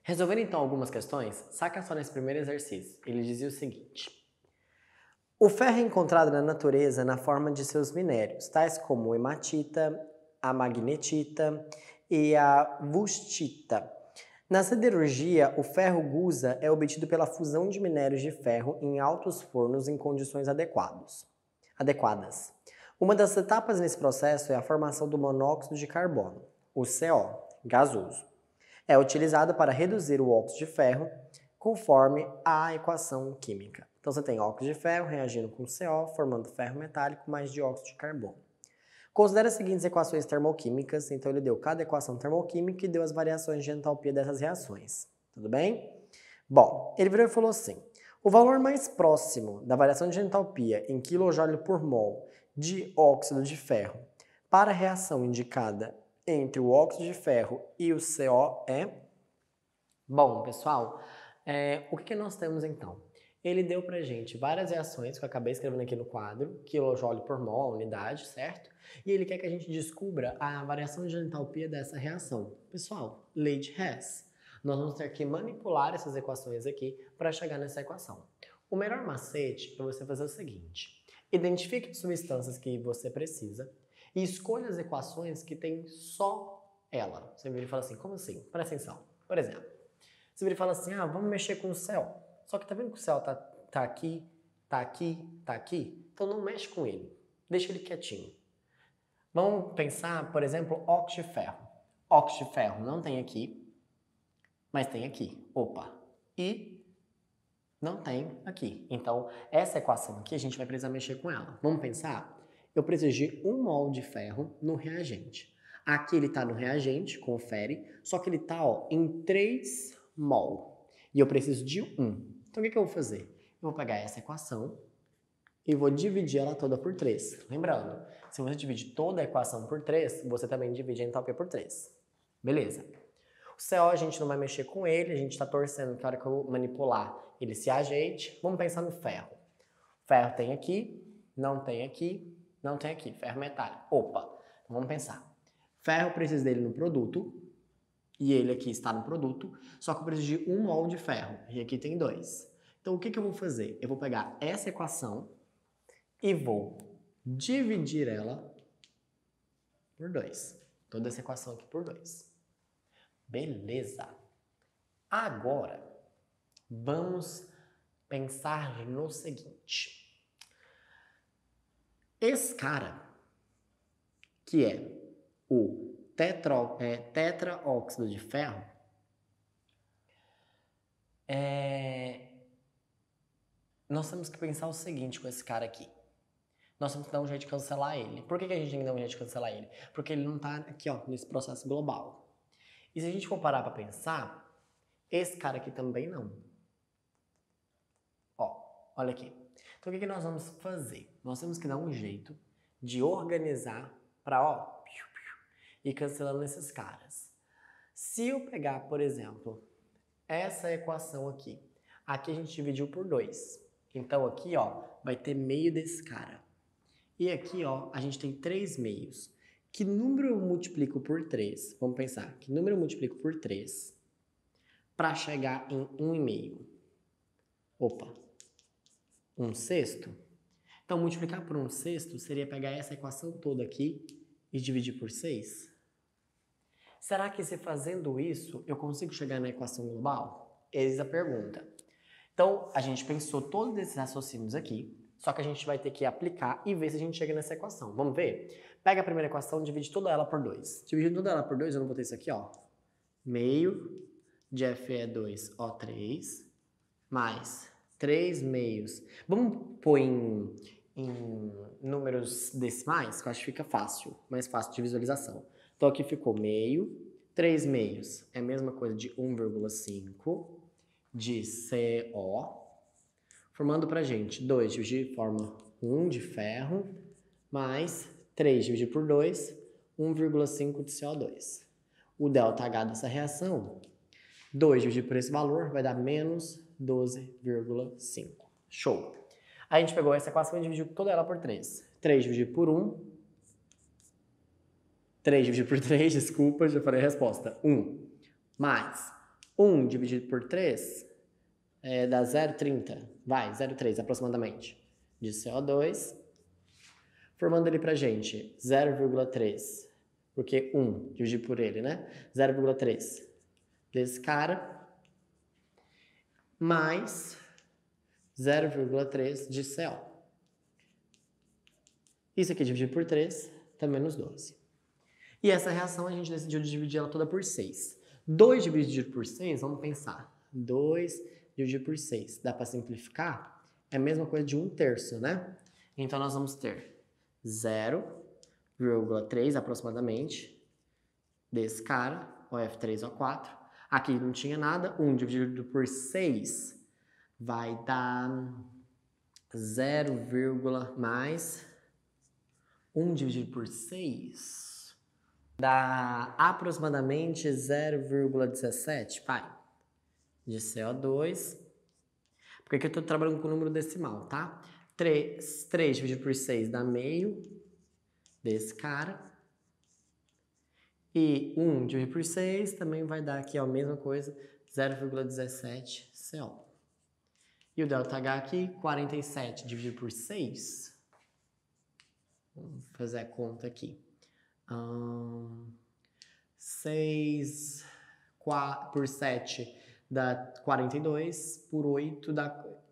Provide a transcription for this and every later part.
Resolvendo então algumas questões, saca só nesse primeiro exercício. Ele dizia o seguinte: o ferro é encontrado na natureza na forma de seus minérios, tais como a hematita, a magnetita e a wustita. Na siderurgia, o ferro gusa é obtido pela fusão de minérios de ferro em altos fornos em condições adequadas. Uma das etapas nesse processo é a formação do monóxido de carbono, o CO, gasoso. É utilizado para reduzir o óxido de ferro conforme a equação química. Então você tem óxido de ferro reagindo com CO, formando ferro metálico mais dióxido de carbono. Considere as seguintes equações termoquímicas. Então ele deu cada equação termoquímica e deu as variações de entalpia dessas reações. Tudo bem? Bom, ele virou e falou assim: o valor mais próximo da variação de entalpia em kJ por mol de óxido de ferro para a reação indicada entre o óxido de ferro e o CO é... Bom, pessoal, o que nós temos então? Ele deu pra gente várias reações que eu acabei escrevendo aqui no quadro, kJ por mol, a unidade, certo? E ele quer que a gente descubra a variação de entalpia dessa reação. Pessoal, lei de Hess. Nós vamos ter que manipular essas equações aqui para chegar nessa equação. O melhor macete é você fazer o seguinte: identifique as substâncias que você precisa e escolha as equações que tem só ela. Você vira e fala assim: como assim? Presta atenção. Por exemplo, você vira e fala assim: vamos mexer com o céu. Só que tá vendo que o céu tá aqui, tá aqui, tá aqui? Então não mexe com ele. Deixa ele quietinho. Vamos pensar, por exemplo, óxido de ferro. Óxido de ferro não tem aqui, mas tem aqui. Opa! E não tem aqui. Então, essa equação aqui a gente vai precisar mexer com ela. Vamos pensar? Eu preciso de 1 mol de ferro no reagente. Aqui ele está no reagente, confere, só que ele está em 3 mol. E eu preciso de 1. Então, o que eu vou fazer? Eu vou pegar essa equação e vou dividir ela toda por 3. Lembrando, se você dividir toda a equação por 3, você também divide a entalpia por 3. Beleza? O CO a gente não vai mexer com ele, a gente está torcendo que na hora que eu manipular ele se ajeite. Vamos pensar no ferro. Ferro tem aqui, não tem aqui, não tem aqui. Ferro metálico. Opa! Então vamos pensar. Ferro eu preciso dele no produto, e ele aqui está no produto, só que eu preciso de 1 mol de ferro, e aqui tem 2. Então o que eu vou fazer? Eu vou pegar essa equação e vou dividir ela por 2. Toda essa equação aqui por 2. Beleza. Agora, vamos pensar no seguinte. Esse cara, que é o tetraóxido de ferro, nós temos que pensar o seguinte com esse cara aqui. Nós temos que dar um jeito de cancelar ele. Por que a gente tem que dar um jeito de cancelar ele? Porque ele não está aqui, nesse processo global. E se a gente for parar para pensar, esse cara aqui também não. Olha aqui. Então o que nós vamos fazer? Nós temos que dar um jeito de organizar para, ir cancelando esses caras. Se eu pegar, por exemplo, essa equação aqui a gente dividiu por 2. Então aqui, vai ter meio desse cara. E aqui, a gente tem 3 meios. Que número eu multiplico por 3? Vamos pensar. Que número eu multiplico por 3 para chegar em 1,5? Opa! 1/6? Então, multiplicar por 1/6 seria pegar essa equação toda aqui e dividir por 6? Será que se fazendo isso, eu consigo chegar na equação global? Eis a pergunta. Então, a gente pensou todos esses raciocínios aqui, só que a gente vai ter que aplicar e ver se a gente chega nessa equação. Vamos ver? Pega a primeira equação e divide toda ela por 2. Dividindo toda ela por 2, eu não vou ter isso aqui, meio de Fe2O3 mais 3 meios. Vamos pôr em números decimais, que eu acho que fica fácil, mais fácil de visualização. Então aqui ficou meio, 3 meios é a mesma coisa de 1,5 de CO, formando pra gente 2 dividido forma 1 de ferro, mais 3 dividido por 2, 1,5 de CO2. O ΔH dessa reação, 2 dividido por esse valor, vai dar menos 12,5. Show! A gente pegou essa equação e dividiu toda ela por 3. 3 dividido por 1. 3 dividido por 3, desculpa, já falei a resposta. 1. Mais 1 dividido por 3 dá 0,30. Vai, 0,3 aproximadamente. De CO2. Formando ali pra gente 0,3. Porque 1 dividido por ele, né? 0,3 desse cara. Mais 0,3 de CO. Isso aqui dividido por 3 dá menos 12. E essa reação a gente decidiu dividir ela toda por 6. 2 dividido por 6, vamos pensar. 2 dividido por 6. Dá para simplificar? É a mesma coisa de 1/3, né? Então nós vamos ter 0,3 aproximadamente desse cara, o F3O4. Aqui não tinha nada. 1 dividido por 6 vai dar 0, mais 1 dividido por 6 dá aproximadamente 0,17, pai, de CO2. Porque aqui eu estou trabalhando com o número decimal, tá? 3 dividido por 6 dá meio desse cara. E 1 dividido por 6 também vai dar aqui, ó, a mesma coisa, 0,17 CO. E o ΔH aqui, 47 dividido por 6. Vamos fazer a conta aqui. 6 por 7 dá 42, por 8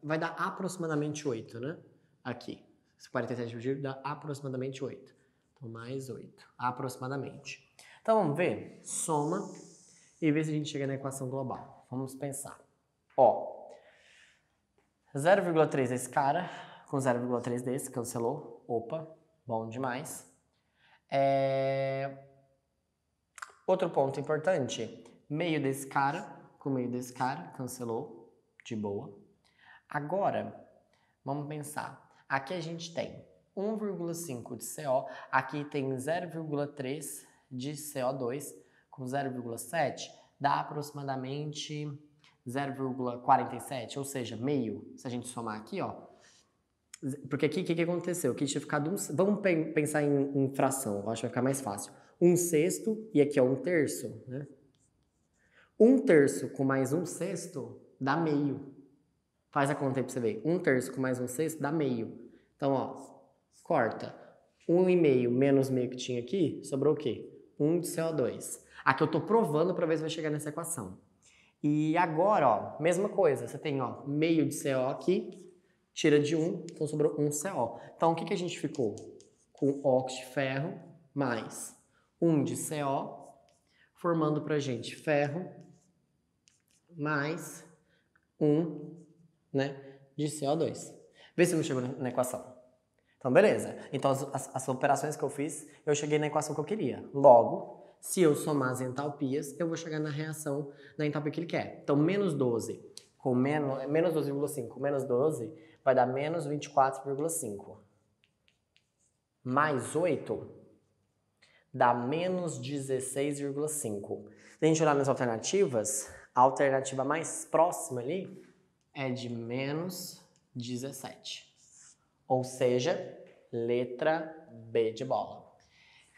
vai dar aproximadamente 8, né? Aqui. 47 dividido dá aproximadamente 8. Então, mais 8, aproximadamente. Então, vamos ver? Soma e ver se a gente chega na equação global. Vamos pensar. Ó, 0,3 desse cara, com 0,3 desse, cancelou. Opa, bom demais. Outro ponto importante, meio desse cara, com meio desse cara, cancelou, de boa. Agora, vamos pensar. Aqui a gente tem 1,5 de CO, aqui tem 0,3 de CO2, com 0,7, dá aproximadamente 0,47, ou seja, meio, se a gente somar aqui, ó. Porque aqui, o que aconteceu? Aqui tinha ficado vamos pensar em fração, eu acho que vai ficar mais fácil. 1/6 e aqui é 1/3, né? 1/3 com mais 1/6 dá meio. Faz a conta aí pra você ver. 1/3 com mais 1/6 dá meio. Então, ó, corta. 1,5 menos meio que tinha aqui, sobrou o quê? 1 de CO2. Aqui eu tô provando para ver se vai chegar nessa equação. E agora, ó, mesma coisa. Você tem, ó, meio de CO aqui, tira de 1, então sobrou 1 CO. Então, o que a gente ficou? Com óxido de ferro mais 1 de CO, formando pra gente ferro mais 1, né, de CO2. Vê se não chegou na equação. Então, beleza. Então, as operações que eu fiz, eu cheguei na equação que eu queria. Logo, se eu somar as entalpias, eu vou chegar na reação, na entalpia que ele quer. Então, menos 12 com menos 12,5 com menos 12 vai dar menos 24,5. Mais 8 dá menos 16,5. Se a gente olhar nas alternativas, a alternativa mais próxima ali é de menos 17. Ou seja, letra B de bola.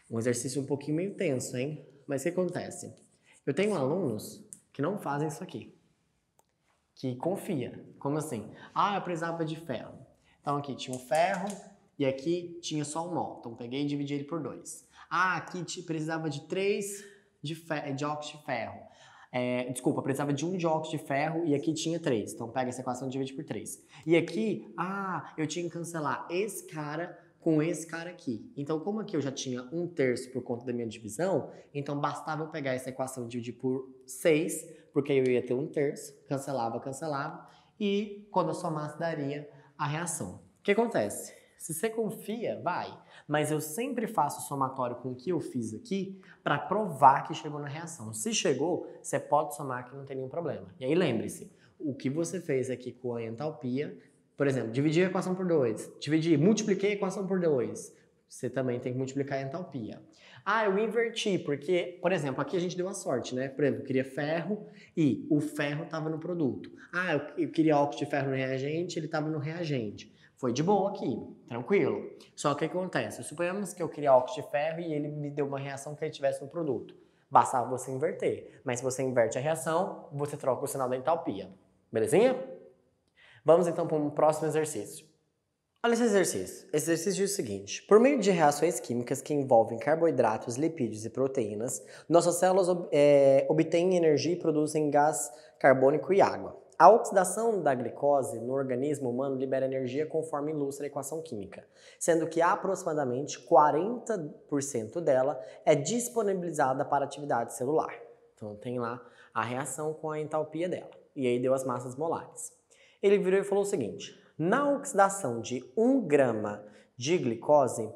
Um exercício um pouquinho meio tenso, hein? Mas o que acontece? Eu tenho alunos que não fazem isso aqui. Que confia. Como assim? Ah, eu precisava de ferro. Então aqui tinha um ferro e aqui tinha só um nó. Então peguei e dividi ele por 2. Ah, aqui precisava de 3 de óxido de ferro. Desculpa, precisava de 1 de óxido de ferro e aqui tinha 3. Então pega essa equação e divide por 3. E aqui, eu tinha que cancelar esse cara com esse cara aqui. Então, como aqui eu já tinha 1/3 por conta da minha divisão, então bastava eu pegar essa equação e dividir por 6, porque aí eu ia ter 1/3, cancelava, e quando eu somasse daria a reação. O que acontece? Se você confia, vai. Mas eu sempre faço o somatório com o que eu fiz aqui para provar que chegou na reação. Se chegou, você pode somar que não tem nenhum problema. E aí lembre-se, o que você fez aqui com a entalpia, por exemplo, dividi a equação por 2, multipliquei a equação por 2, você também tem que multiplicar a entalpia. Ah, eu inverti, porque, por exemplo, aqui a gente deu a sorte, né? Por exemplo, eu queria ferro e o ferro estava no produto. Ah, eu queria óxido de ferro no reagente, ele estava no reagente. Foi de boa aqui, tranquilo. Só que o que acontece? Suponhamos que eu queria óxido de ferro e ele me deu uma reação que ele tivesse no produto. Bastava você inverter. Mas se você inverte a reação, você troca o sinal da entalpia. Belezinha? Vamos então para um próximo exercício. Olha esse exercício. Esse exercício diz o seguinte: por meio de reações químicas que envolvem carboidratos, lipídios e proteínas, nossas células obtêm energia e produzem gás carbônico e água. A oxidação da glicose no organismo humano libera energia conforme ilustra a equação química, sendo que aproximadamente 40% dela é disponibilizada para a atividade celular. Então tem lá a reação com a entalpia dela. E aí deu as massas molares. Ele virou e falou o seguinte: na oxidação de 1 grama de glicose,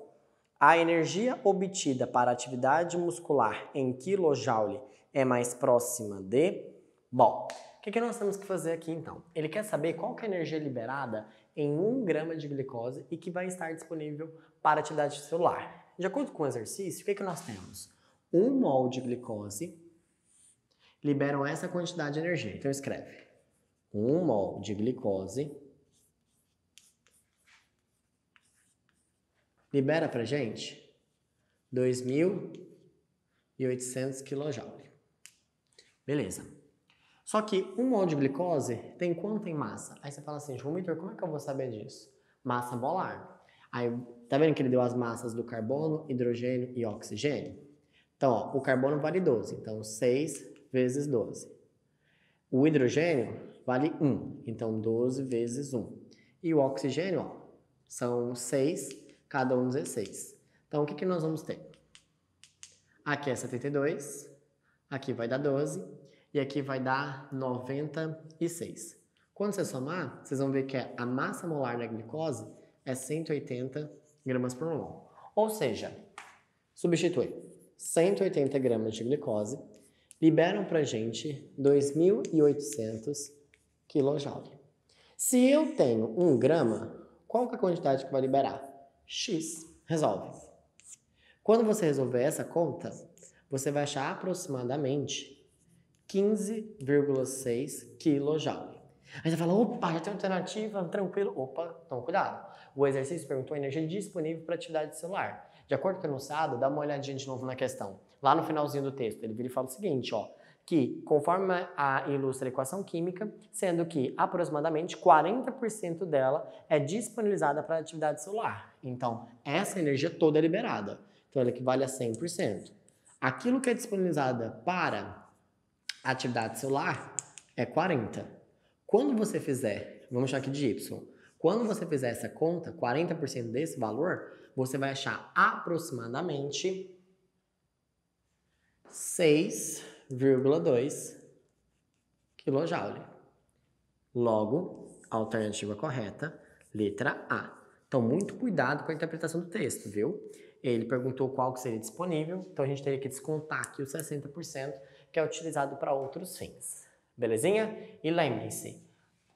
a energia obtida para a atividade muscular em kJ é mais próxima de... Bom, o que nós temos que fazer aqui então? Ele quer saber qual que é a energia liberada em 1 grama de glicose e que vai estar disponível para a atividade celular. De acordo com o exercício, o que nós temos? 1 mol de glicose liberam essa quantidade de energia. Então escreve 1 mol de glicose libera pra gente 2.800 kJ. Beleza. Só que 1 mol de glicose tem quanto em massa? Aí você fala assim, João Vitor, como é que eu vou saber disso? Massa molar. Aí, tá vendo que ele deu as massas do carbono, hidrogênio e oxigênio? Então, ó, o carbono vale 12, então 6 vezes 12. O hidrogênio vale 1, então 12 vezes 1. E o oxigênio, ó, são 6, cada um 16. Então, o que nós vamos ter? Aqui é 72, aqui vai dar 12 e aqui vai dar 96. Quando você somar, vocês vão ver que a massa molar da glicose é 180 gramas por mol. Ou seja, substitui 180 gramas de glicose liberam pra gente 2.800 kJ. Se eu tenho 1 grama, qual que é a quantidade que vai liberar? X. Resolve. Quando você resolver essa conta, você vai achar aproximadamente 15,6 kJ. Aí você fala, opa, já tem alternativa, tranquilo. Opa, então cuidado. O exercício perguntou a energia disponível para atividade celular. De acordo com o enunciado, dá uma olhadinha de novo na questão. Lá no finalzinho do texto, ele vira e fala o seguinte, ó, que conforme a ilustra a equação química, sendo que aproximadamente 40% dela é disponibilizada para a atividade celular. Então, essa energia toda é liberada. Então, ela equivale a 100%. Aquilo que é disponibilizada para a atividade celular é 40%. Quando você fizer, vamos chamar aqui de Y, quando você fizer essa conta, 40% desse valor, você vai achar aproximadamente 6,2 kJ. Logo, a alternativa correta, letra A. Então, muito cuidado com a interpretação do texto, viu? Ele perguntou qual que seria disponível, então a gente teria que descontar aqui os 60%, que é utilizado para outros fins. Belezinha? E lembre-se,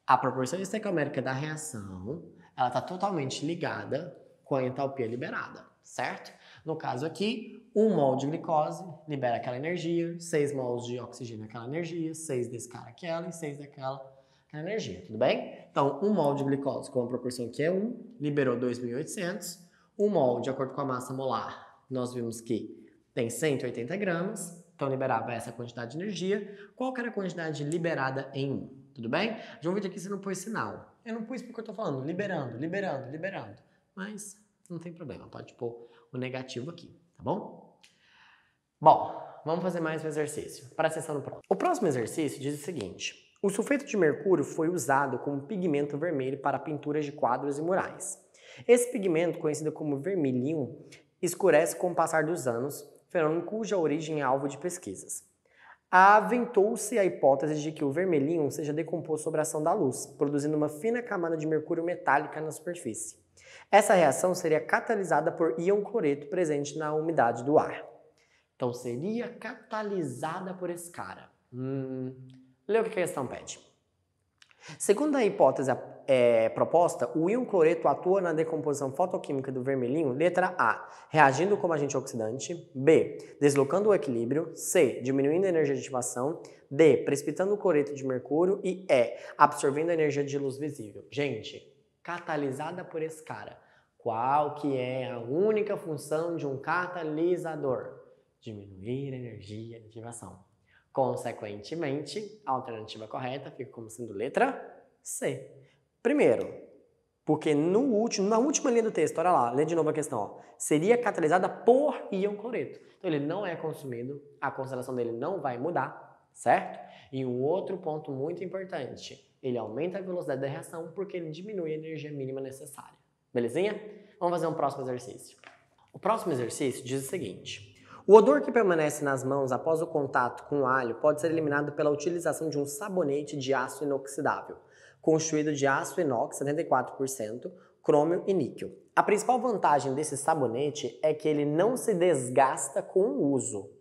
a proporção estequiométrica da reação, ela está totalmente ligada com a entalpia liberada, certo? No caso aqui, 1 mol de glicose libera aquela energia, 6 mols de oxigênio aquela energia, 6 desse cara aquela e 6 daquela energia, tudo bem? Então, 1 mol de glicose com a proporção que é 1, liberou 2.800. 1 mol, de acordo com a massa molar, nós vimos que tem 180 gramas, então liberava essa quantidade de energia. Qual que era a quantidade liberada em 1? Tudo bem? João Vitor, aqui você não pôs sinal. Eu não pus porque eu tô falando liberando. Mas não tem problema, pode pôr o negativo aqui, tá bom? Bom, vamos fazer mais um exercício. Presta atenção no próximo. O próximo exercício diz o seguinte: o sulfeto de mercúrio foi usado como pigmento vermelho para pinturas de quadros e murais. Esse pigmento, conhecido como vermilion, escurece com o passar dos anos, fenômeno cuja origem é alvo de pesquisas. Aventou-se a hipótese de que o vermelhinho seja decomposto sob a ação da luz, produzindo uma fina camada de mercúrio metálica na superfície. Essa reação seria catalisada por íon cloreto presente na umidade do ar. Então, seria catalisada por esse cara. Lê o que a questão pede. Segundo a hipótese proposta, o íon cloreto atua na decomposição fotoquímica do vermelhinho, letra A, reagindo como agente oxidante, B, deslocando o equilíbrio, C, diminuindo a energia de ativação, D, precipitando o cloreto de mercúrio e E, absorvendo a energia de luz visível. Gente, catalisada por esse cara. Qual que é a única função de um catalisador? Diminuir a energia de ativação. Consequentemente, a alternativa correta fica como sendo letra C. Primeiro, porque na última linha do texto, olha lá, lê de novo a questão, ó, seria catalisada por íon cloreto. Então ele não é consumido, a concentração dele não vai mudar, certo? E um outro ponto muito importante, ele aumenta a velocidade da reação porque ele diminui a energia mínima necessária. Belezinha? Vamos fazer um próximo exercício. O próximo exercício diz o seguinte: o odor que permanece nas mãos após o contato com o alho pode ser eliminado pela utilização de um sabonete de aço inoxidável, constituído de aço inox 74%, crômio e níquel. A principal vantagem desse sabonete é que ele não se desgasta com o uso.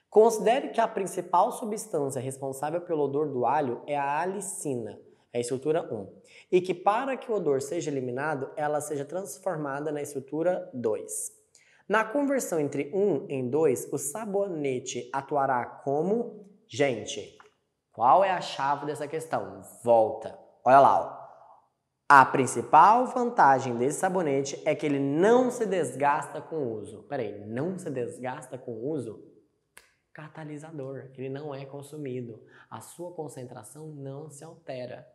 Considere que a principal substância responsável pelo odor do alho é a alicina, a estrutura 1, e que para que o odor seja eliminado, ela seja transformada na estrutura 2. Na conversão entre 1 em 2, o sabonete atuará como... Gente, qual é a chave dessa questão? Volta. Olha lá, ó. A principal vantagem desse sabonete é que ele não se desgasta com o uso. Peraí, não se desgasta com o uso? Catalisador. Ele não é consumido. A sua concentração não se altera.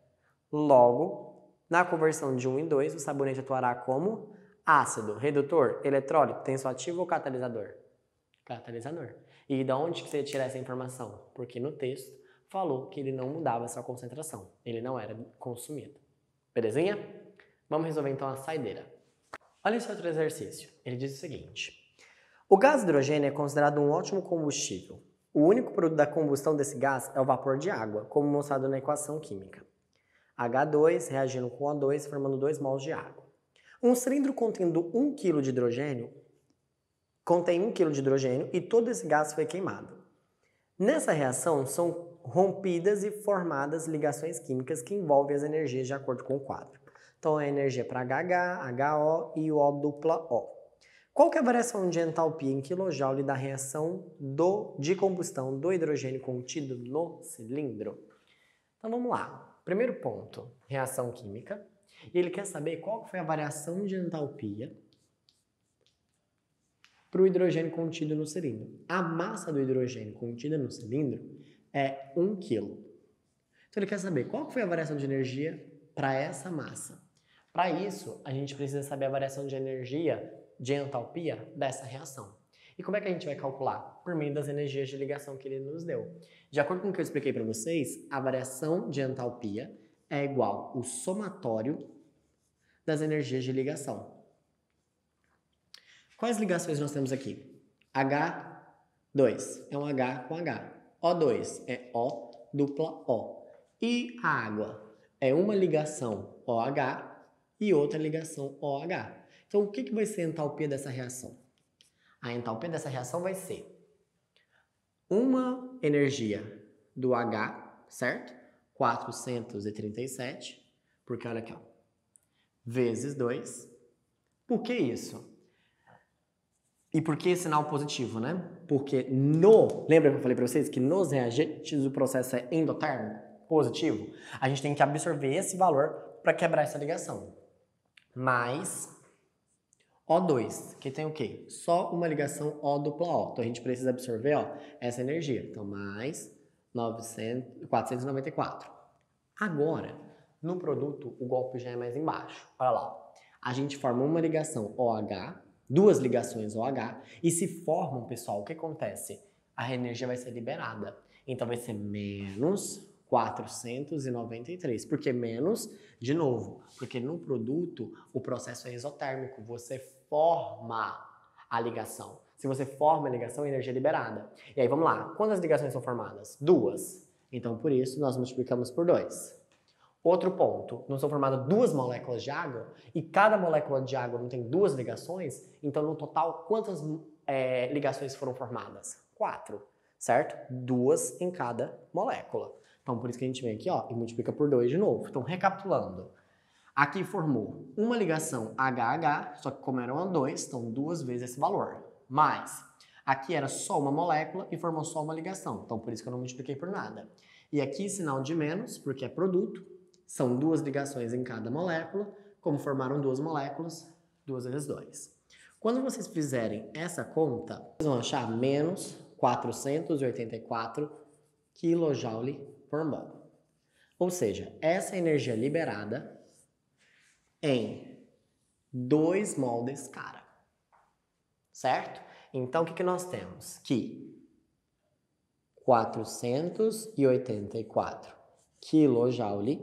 Logo, na conversão de 1 em 2, o sabonete atuará como... ácido, redutor, eletrólito, tensoativo ou catalisador? Catalisador. E de onde que você tira essa informação? Porque no texto falou que ele não mudava a sua concentração. Ele não era consumido. Belezinha? Vamos resolver então a saideira. Olha esse outro exercício. Ele diz o seguinte: o gás hidrogênio é considerado um ótimo combustível. O único produto da combustão desse gás é o vapor de água, como mostrado na equação química. H2 reagindo com O2, formando 2 mols de água. Um cilindro contendo 1 kg de hidrogênio contém 1 kg de hidrogênio e todo esse gás foi queimado. Nessa reação são rompidas e formadas ligações químicas que envolvem as energias de acordo com o quadro. Então a energia para HH, HO e o O dupla O. Qual que é a variação de entalpia em kJ da reação de combustão do hidrogênio contido no cilindro? Então vamos lá. Primeiro ponto, reação química. E ele quer saber qual foi a variação de entalpia para o hidrogênio contido no cilindro. A massa do hidrogênio contida no cilindro é 1 kg. Então ele quer saber qual foi a variação de energia para essa massa. Para isso, a gente precisa saber a variação de energia de entalpia dessa reação. E como é que a gente vai calcular? Por meio das energias de ligação que ele nos deu. De acordo com o que eu expliquei para vocês, a variação de entalpia é igual ao somatório das energias de ligação. Quais ligações nós temos aqui? H2 é um H com H. O2 é O dupla O. E a água é uma ligação OH e outra ligação OH. Então, o que vai ser a entalpia dessa reação? A entalpia dessa reação vai ser uma energia do H, certo? 437, porque olha aqui, ó, vezes 2. Por que isso? E por que sinal positivo, né? Porque lembra que eu falei para vocês que nos reagentes o processo é endotérmico, positivo? A gente tem que absorver esse valor para quebrar essa ligação. Mais O2, que tem o quê? Só uma ligação O dupla O. Então a gente precisa absorver, ó, essa energia. Então mais 494. Agora, no produto, o golpe já é mais embaixo. Olha lá. A gente forma uma ligação OH, duas ligações OH, e se formam, pessoal, o que acontece? A energia vai ser liberada. Então vai ser menos 493. Por que menos? De novo, porque no produto o processo é exotérmico. Você forma a ligação. Se você forma a ligação, a energia é liberada. E aí vamos lá. Quantas ligações são formadas? 2. Então por isso nós multiplicamos por 2. Outro ponto, não são formadas 2 moléculas de água e cada molécula de água não tem 2 ligações, então no total quantas ligações foram formadas? 4, certo? 2 em cada molécula. Então por isso que a gente vem aqui, ó, e multiplica por 2 de novo. Então recapitulando, aqui formou uma ligação HH, só que como eram 2, então 2 vezes esse valor. Mas aqui era só uma molécula e formou só uma ligação, então por isso que eu não multipliquei por nada. E aqui sinal de menos, porque é produto. São 2 ligações em cada molécula, como formaram 2 moléculas, 2 vezes 2. Quando vocês fizerem essa conta, vocês vão achar menos 484 kJ por mol. Ou seja, essa energia liberada em 2 mol desse cara. Certo? Então, o que nós temos? Que 484 kJ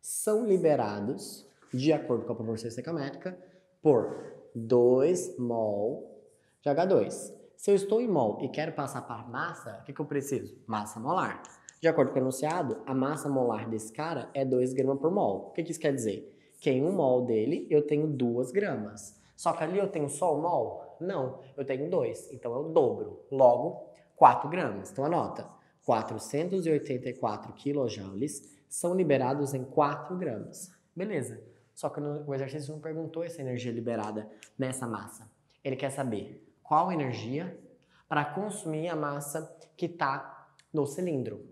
são liberados, de acordo com a proporção estequiométrica, por 2 mol de H2. Se eu estou em mol e quero passar para massa, o que eu preciso? Massa molar. De acordo com o enunciado, a massa molar desse cara é 2 gramas por mol. O que isso quer dizer? Que em 1 mol dele eu tenho 2 gramas. Só que ali eu tenho só 1 mol? Não, eu tenho 2. Então eu dobro. Logo, 4 gramas. Então anota, 484 kJ são liberados em 4 gramas. Beleza. Só que o exercício não perguntou essa energia liberada nessa massa. Ele quer saber qual energia para consumir a massa que está no cilindro.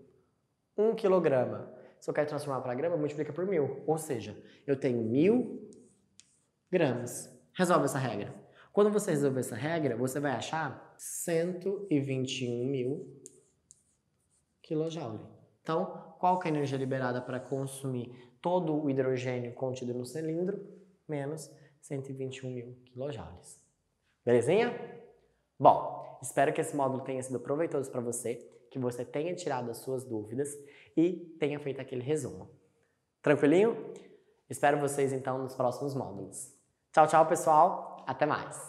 1 kg. Se eu quero transformar para grama, multiplica por 1000. Ou seja, eu tenho 1000 gramas. Resolve essa regra. Quando você resolver essa regra, você vai achar 121.000 kJ. Então, qual que é a energia liberada para consumir todo o hidrogênio contido no cilindro? Menos 121.000 kJ. Belezinha? Bom, espero que esse módulo tenha sido proveitoso para você, que você tenha tirado as suas dúvidas e tenha feito aquele resumo. Tranquilinho? Espero vocês então nos próximos módulos. Tchau, tchau, pessoal. Até mais.